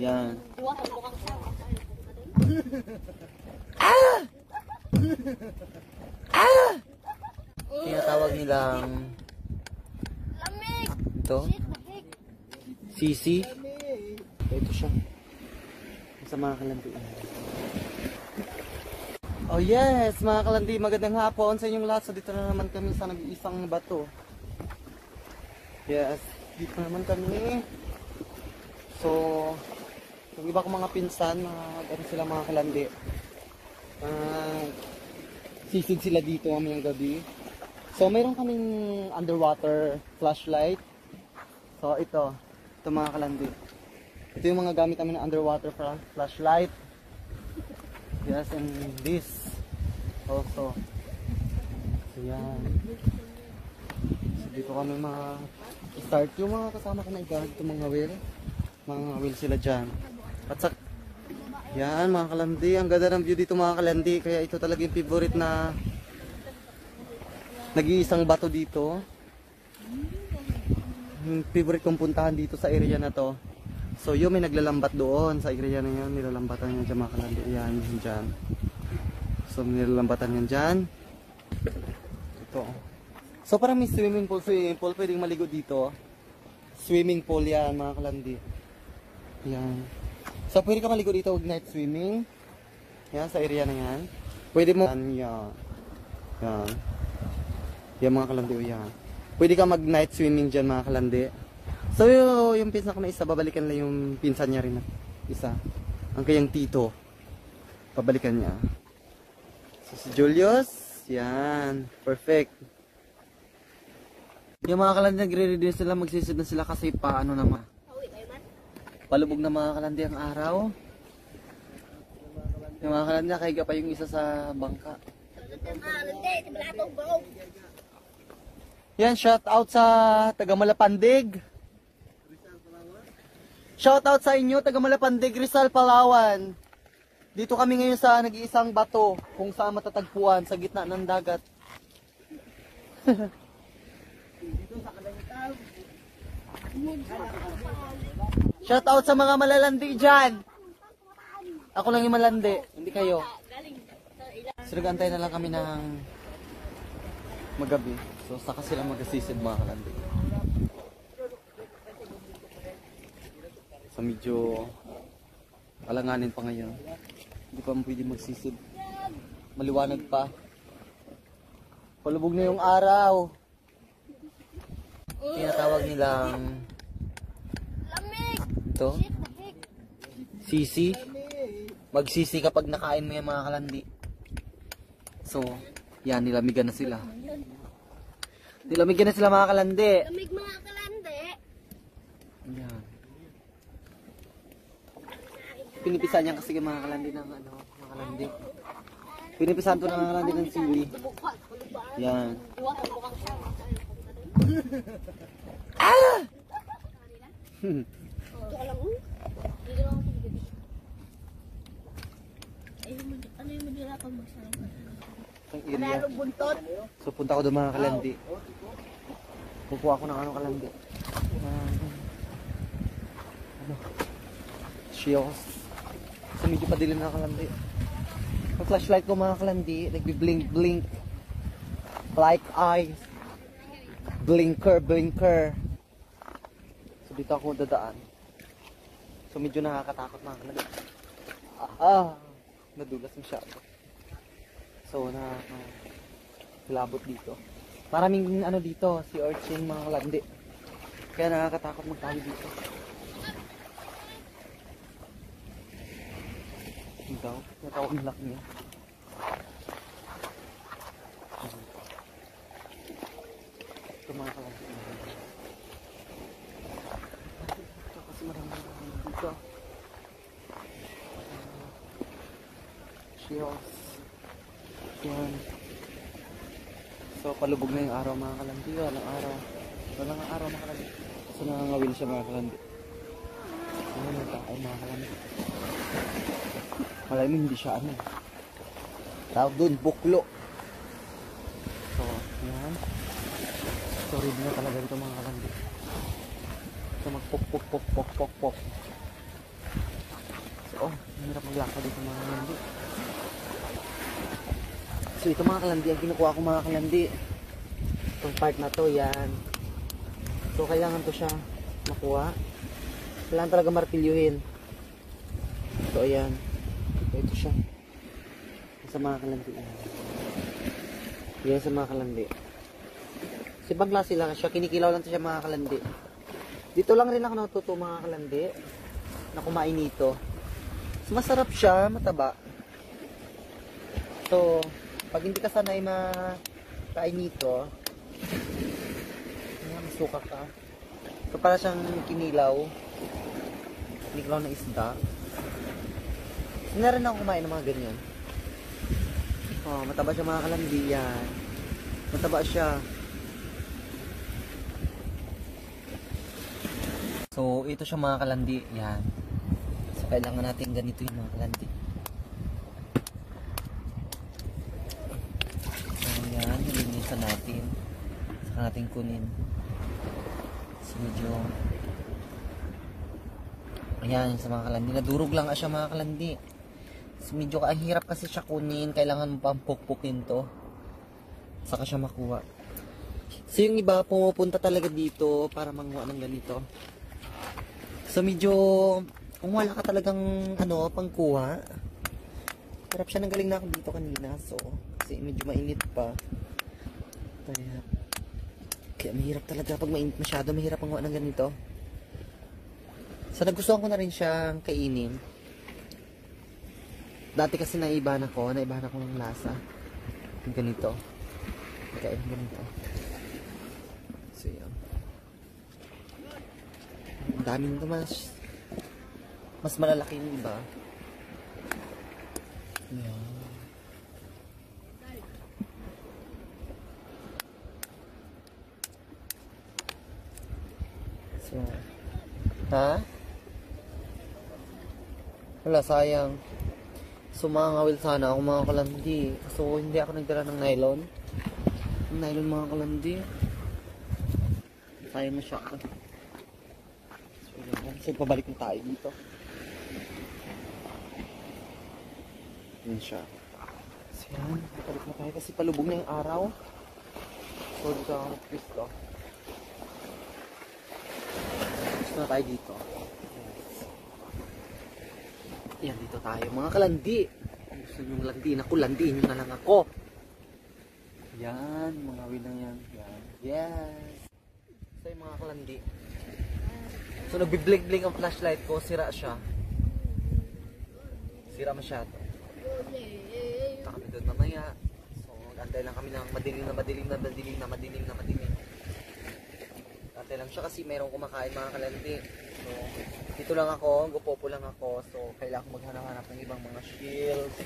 Yan. Ah! Ah! Tinatawag nilang ito Sisi. Ito siya sa mga kalanti. Oh yes, mga kalanti, magandang hapon sa inyong lahat. So dito na naman kami sa nag-iisang bato. Yes, dito naman kami. So yung iba kong mga pinsan, ano sila mga kalandi, sisid sila dito mamayang gabi. So mayroon kaming underwater flashlight. So ito mga kalandi. Ito yung mga gamit namin na underwater flashlight. Yes, and this also. So yan. So dito kami start yung mga kasama ko na i-guard itong mga whale. Mga whale sila dyan. At sa yan mga kalandi, ang ganda ng view dito mga kalandi. Kaya ito talaga yung favorite na nag-iisang bato dito. Yung favorite kong puntahan dito sa area na to. So yun, may naglalambat doon sa area na yan. Nilalambatan yan dyan mga kalandi. Yan, dyan. So nilalambatan yan dyan. Ito. So parang may swimming pool. Pwedeng maligo dito. Swimming pool yan mga kalandi. Yan. So pwede ka maligo dito with night swimming. Yan, sa area na yan. Pwede mo yan. Yan. Yan mga kalandi. Yan. Pwede ka mag night swimming dyan mga kalandi. So yung pinsan ko na isa, babalikan lang yung pinsan niya rin na isa. Ang kayang tito. Pabalikan niya. So si Julius. Yan. Perfect. Yung mga kalandi nagre-ready sila, magsisid na sila kasi paano naman. Palubog na mga kalandi ang araw. Yung mga kalandi nakahiga pa yung isa sa bangka. Yan, shout out sa taga Malapandig. Shout out sa inyo, taga Malapandig, Rizal, Palawan. Dito kami ngayon sa nag-iisang bato kung saan matatagpuan sa gitna ng dagat. Shout out sa mga malalandi dyan. Ako lang yung malandi, hindi kayo. So nag-antay na lang kami ng magabi. So saka sila mag-asisid mga kalandi. So medyo alanganin pa ngayon. Hindi pa pwede magsisid. Maliwanag pa. Palubog na yung araw. Tinatawag nilang ito Sisi. Magsisi kapag nakain mo yung mga kalandi. So yan, nilamigan na sila. Nilamigan na sila mga kalandi. Lamig mga kalandi. Yan. Pinipisan niya kasi mga kalandi ng ano, mga kalandi. Pinipisan to ng mga kalandi ng sili. Yan. Ah! Ano yung madira pag magsama? Ang area. So punta ko doon mga kalandi. Kukuha ko ng ano kalandi. Ano? Shios. So medyo padilim na kalandi. Ang flashlight ko mga kalandi, nagbi-blink-blink. Like eyes. Blinker. So dito ako dadaan. So medyo nakakatakot mga kalandi. Nadulas masyado. So kilabot dito. Maraming ano dito, si urchin mga kalandi. Kaya nakakatakot magtali dito. Ito, natawag ng laki niya. Ito mga kalandi. Ito kasi maraming dito. Shios. Yan. So palubog na yung araw mga kalandi. Walang araw mga kalandi. So nangangawil siya mga kalandi. Ano nagkakain mga kalandi. Malay mo hindi siya ano. Tawag doon, buklo. So yan. So read na talaga ito mga kalandi. So magpok. maglakad dito mga kalandi. So ito mga kalandi, ang kinukuha ko mga kalandi. Itong part na to, yan. So kailangan to siya makuha. Kailangan talaga martilyuhin. So ayan. Ito siya. Sa mga kalandi. Yan sa mga kalandi. Si klase lang siya. Kinikilaw lang to siya mga kalandi. Dito lang rin ako natuto mga kalandi. Na kumain nito. So, masarap siya. Mataba. So, pag hindi ka sanay makain nito, masuka ka. So, para siyang kinilaw. Kinilaw na isda. Hindi na rin ako kumain ng mga ganyan. Oh, mataba siya mga kalandi yan. Mataba siya. So, ito siya mga kalandi. Yan. So, kailangan natin ganito yung mga kalandi. So, yan. Nilinisan natin. Saka natin kunin. So, medyo ayan, sa mga kalandi. Nadurog lang siya mga kalandi. So, medyo ang hirap kasi siya kunin. Kailangan mo pang pukpukin to. Saka siya makuha. So, yung iba pumupunta talaga dito para manguha ng ganito. So, medyo kung wala ka talagang pangkuha, harap siya, nanggaling na ako dito kanina. So, kasi medyo mainit pa. Kaya mahirap talaga. Pag mainit masyado, mahirap manguha ng ganito. So, nagustuhan ko na rin siyang kainin. Dati kasi naibahan ako ng lasa. Yung ganito. Kain ganito. So, yun. Ang daming ito, mas malalaki yung iba. Yan. So, ha? Wala, sayang. So, mangawil sana ako mga kalandi. So, hindi ako nagdala ng nylon. Yung nylon mga kalandi. Sayang na siya. So, pabalik na tayo dito. Yan siya. So, yan. Pabalik na tayo kasi palubog na yung araw. So, dito ako mag-twist. Gusto na tayo dito. Yan, dito tayo. Mga kalandi. Kung gusto nyo landiin ako, landiin nyo na lang ako. Yan, mga wilang yan. Yan. Yes. So, yung mga kalandi. So, nagbiblink-blink ang flashlight ko. Sira siya. Sira masyado. Punta kami doon mamaya. So, antay lang kami ng madilim. Antay lang siya kasi mayroong kumakain mga kalandi. So, dito lang ako. Gupopo lang ako. So, kailangan ko maghanap-hanap ng ibang mga shields.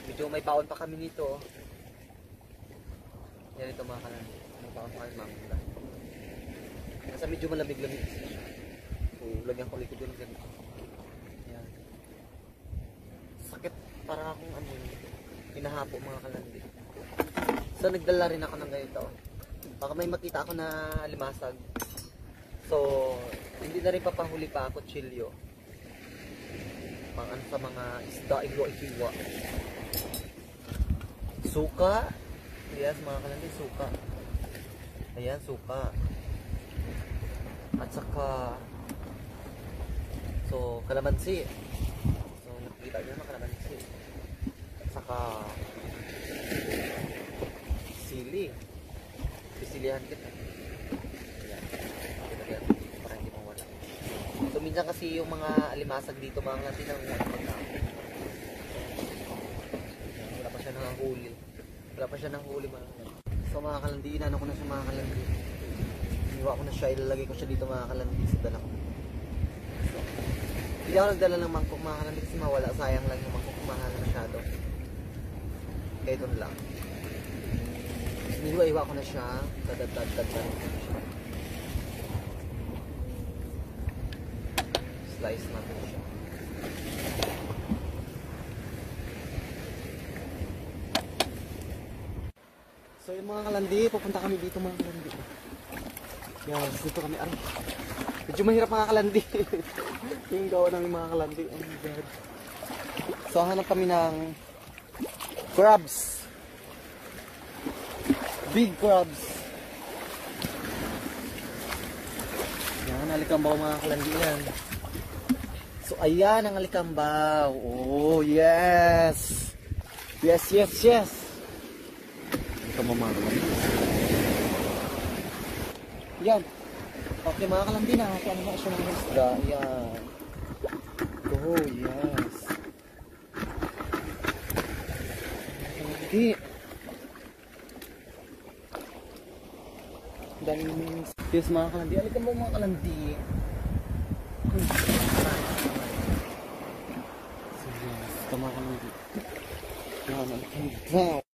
Medyo may baon pa kami nito. Yan ito mga kalandi. May baon pa kami mamula. Nasa medyo malamig-lamig siya. So, lagyan ko likod yung ganito. Yan. Sakit para akong hinahapo mga kalandi. So, nagdala rin ako ng ganito. Baka may makita ako na limasag. So, hindi na rin papahuli pa ako kutsilyo. Sa mga isda, igwa-ikiwa. Suka. Yes, mga kalandi, suka. Ayan, suka. At saka, so, kalamansi. So, nakikita nyo na kalamansi. At saka, sili. Sisilihan kita. Ayan. Ayan. Para hindi mawala. So, minsan kasi yung mga alimasag dito, mga nga tinanguhan pagkain. Wala pa siya nangahuli. So, mga kalandi, inano ko na siya mga kalandi. Iniwa ko na siya, ilalagay ko siya dito mga kalandi sa dala ko. So, hindi ako nagdala ng mangkok mga kalandi kasi mawala. Sayang lang yung mangkok, mahal masyado. Kaya ito lang. Iniwa-iwa ko na siya. Dadad-dadad ko na siya. Slice natin siya. So yung mga kalandi, pupunta kami dito mga kalandi. Yes, dito kami. Medyo mahirap mga kalandi. Yung gawa namin mga kalandi. Oh my God. So hanap kami ng crabs. Big crabs. Yan, alikambaw mga kalandi yan. So ayan ang alikambaw. Oh yes. Yes, yes, yes. Alikambaw mga kalandi. Yan. Okay mga kalandi na. Kaya naman siya ng isda. Yan. Oh yes. Kalandi. Daming memes. Yes mga kalandi. Alikambaw mga kalandi. So yes. Ito mga kalandi. Yan. Alikambaw.